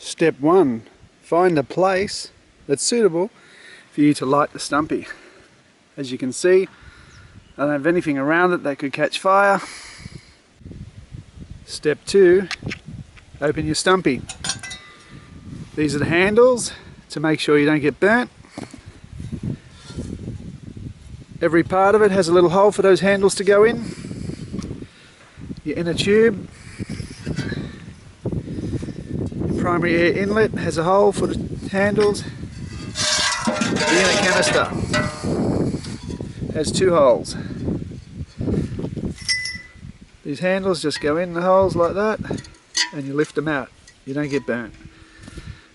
Step 1. Find a place that's suitable for you to light the stumpy. As you can see, I don't have anything around it that could catch fire. Step 2. Open your stumpy. These are the handles to make sure you don't get burnt. Every part of it has a little hole for those handles to go in. Your inner tube. Your primary air inlet has a hole for the handles. The inner canister has 2 holes. These handles just go in the holes like that and you lift them out. You don't get burnt.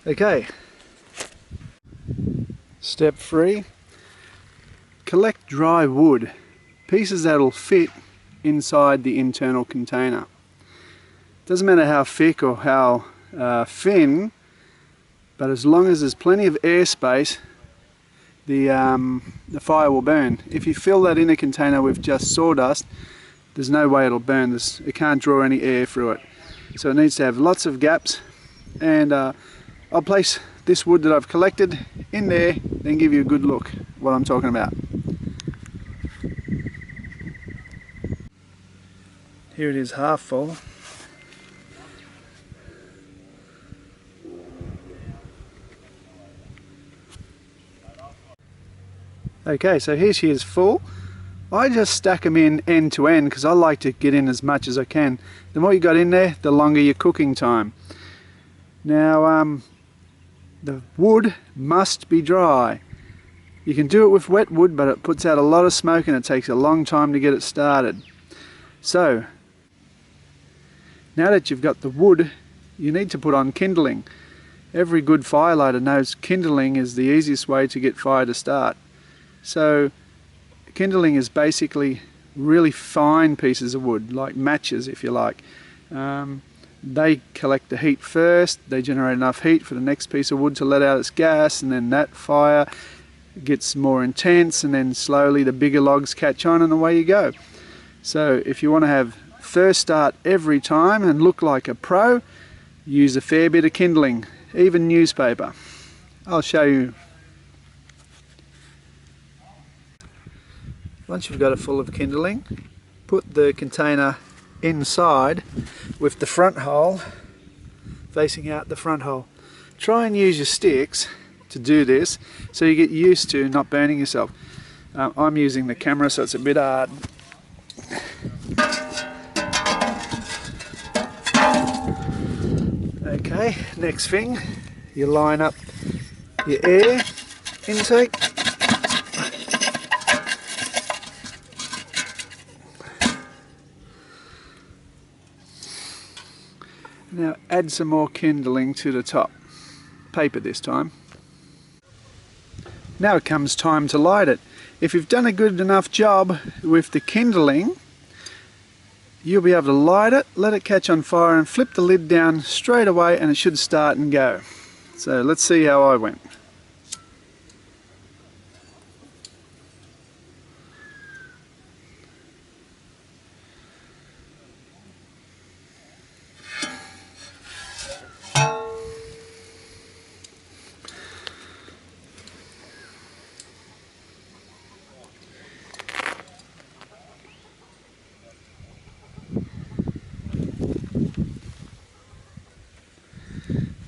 Okay. Step 3. Collect dry wood, pieces that'll fit inside the internal container. Doesn't matter how thick or how thin, but as long as there's plenty of air space, the fire will burn. If you fill that inner container with just sawdust, there's no way it'll burn. It can't draw any air through it. So it needs to have lots of gaps, and I'll place this wood that I've collected in there, then give you a good look at what I'm talking about. Here it is, half full. Okay, so here she is full. I just stack them in end to end because I like to get in as much as I can. The more you got in there, the longer your cooking time. Now, the wood must be dry. You can do it with wet wood, but it puts out a lot of smoke and it takes a long time to get it started. So, now that you've got the wood, you need to put on kindling. Every good firelighter knows kindling is the easiest way to get fire to start. So, kindling is basically really fine pieces of wood, like matches if you like. They collect the heat first, they generate enough heat for the next piece of wood to let out its gas, and then that fire gets more intense, and then slowly the bigger logs catch on and away you go. So if you want to have first start every time and look like a pro, use a fair bit of kindling, even newspaper. I'll show you. Once you've got it full of kindling, put the container inside with the front hole facing out the front hole. Try and use your sticks to do this so you get used to not burning yourself. I'm using the camera, so it's a bit hard. Okay, next thing, you line up your air intake. Now add some more kindling to the top, paper this time. Now it comes time to light it. If you've done a good enough job with the kindling, you'll be able to light it, let it catch on fire and flip the lid down straight away and it should start and go. So let's see how I went.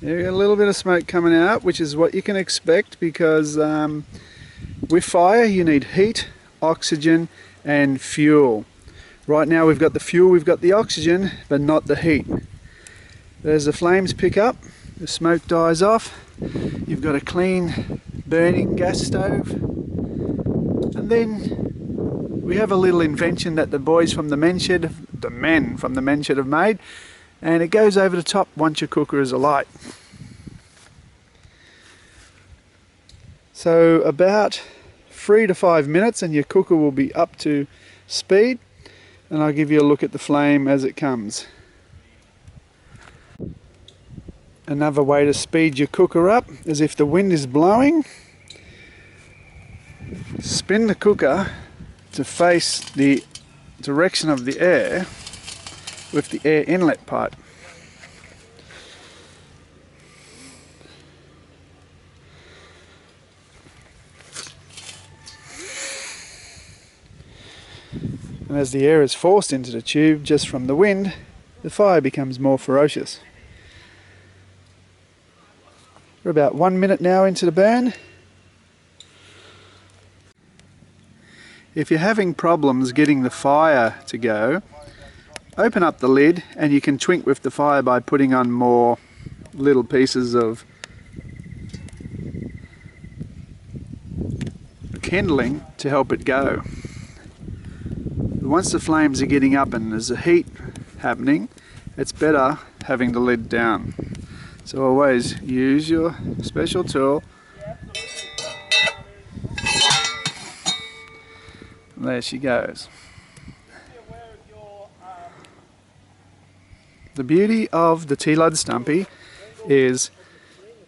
There's a little bit of smoke coming out, which is what you can expect because with fire you need heat, oxygen and fuel. Right now we've got the fuel, we've got the oxygen, but not the heat. As the flames pick up, the smoke dies off, you've got a clean burning gas stove, and then we have a little invention that the boys from the men shed have made, and it goes over the top once your cooker is alight. So about 3 to 5 minutes and your cooker will be up to speed, and I'll give you a look at the flame as it comes. Another way to speed your cooker up is if the wind is blowing, spin the cooker to face the direction of the air with the air inlet pipe. And as the air is forced into the tube just from the wind, the fire becomes more ferocious. We're about 1 minute now into the burn. If you're having problems getting the fire to go, open up the lid and you can twink with the fire by putting on more little pieces of kindling to help it go. Once the flames are getting up and there's a heat happening, it's better having the lid down. So always use your special tool. And there she goes. The beauty of the tlud Stumpy is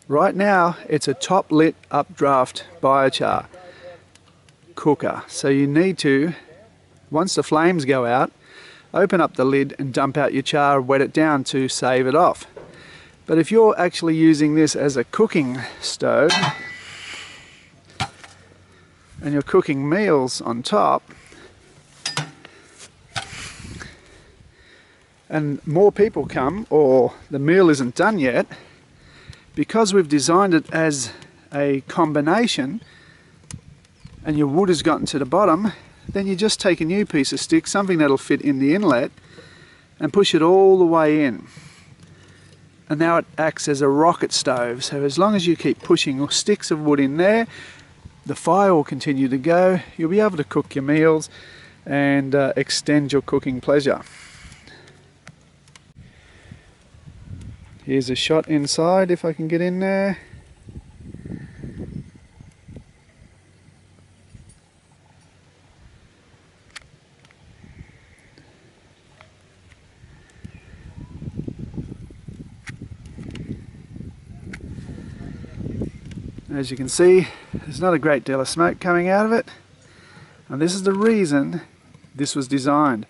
right now it's a top lit updraft biochar cooker. So you need to, once the flames go out, open up the lid and dump out your char, wet it down to save it off. But if you're actually using this as a cooking stove and you're cooking meals on top, and more people come or the meal isn't done yet, because we've designed it as a combination and your wood has gotten to the bottom, then you just take a new piece of stick, something that'll fit in the inlet, and push it all the way in. And now it acts as a rocket stove, so as long as you keep pushing sticks of wood in there, the fire will continue to go. You'll be able to cook your meals and extend your cooking pleasure. Here's a shot inside if I can get in there. As you can see, there's not a great deal of smoke coming out of it, and this is the reason this was designed.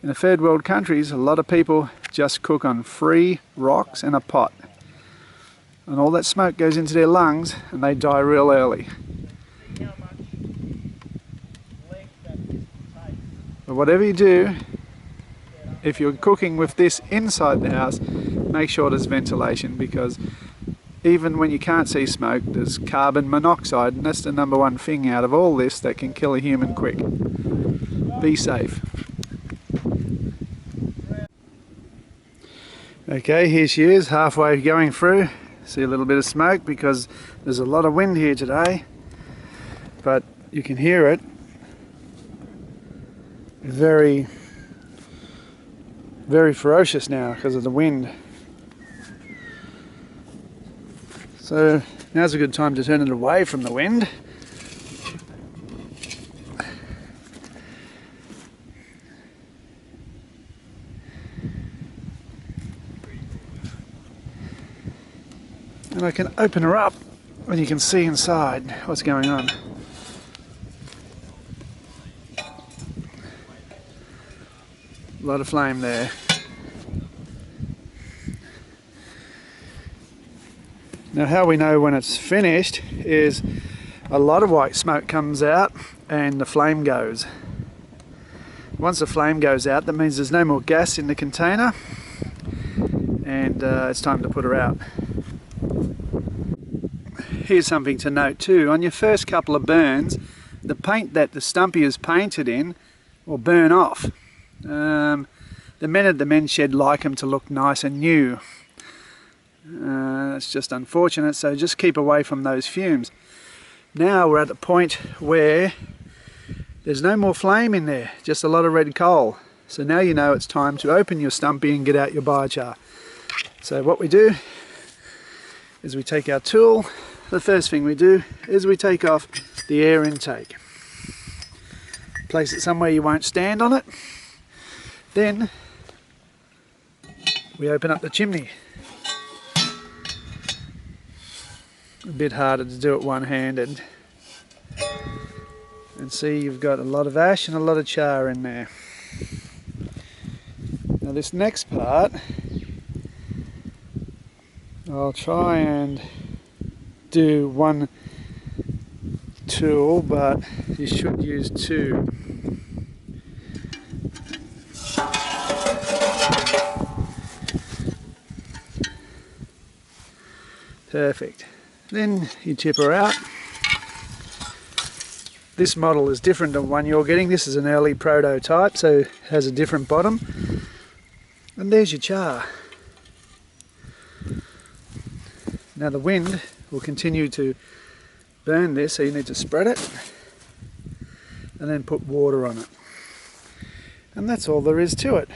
In the third world countries, a lot of people just cook on free rocks and a pot, and all that smoke goes into their lungs and they die real early. But whatever you do, if you're cooking with this inside the house, make sure there's ventilation, because even when you can't see smoke, there's carbon monoxide, and that's the #1 thing out of all this that can kill a human quick. Be safe. Okay, here she is, halfway going through. See a little bit of smoke because there's a lot of wind here today, but you can hear it. Very, very ferocious now because of the wind. So now's a good time to turn it away from the wind. And I can open her up and you can see inside what's going on. A lot of flame there. Now how we know when it's finished is a lot of white smoke comes out and the flame goes. Once the flame goes out, that means there's no more gas in the container, and it's time to put her out. Here's something to note too. On your first couple of burns, the paint that the Stumpy is painted in will burn off. The men at the men's shed like them to look nice and new. It's just unfortunate, so just keep away from those fumes. Now we're at the point where there's no more flame in there, just a lot of red coal. So now you know it's time to open your Stumpy and get out your biochar. So what we do is we take our tool. The first thing we do is we take off the air intake. Place it somewhere you won't stand on it. Then we open up the chimney. A bit harder to do it one-handed. And see, you've got a lot of ash and a lot of char in there. Now this next part, I'll try and do one tool, but you should use two. Perfect. Then you tip her out. This model is different to one you're getting. This is an early prototype, so it has a different bottom. And there's your char. Now the wind will continue to burn this, so you need to spread it and then put water on it. And that's all there is to it.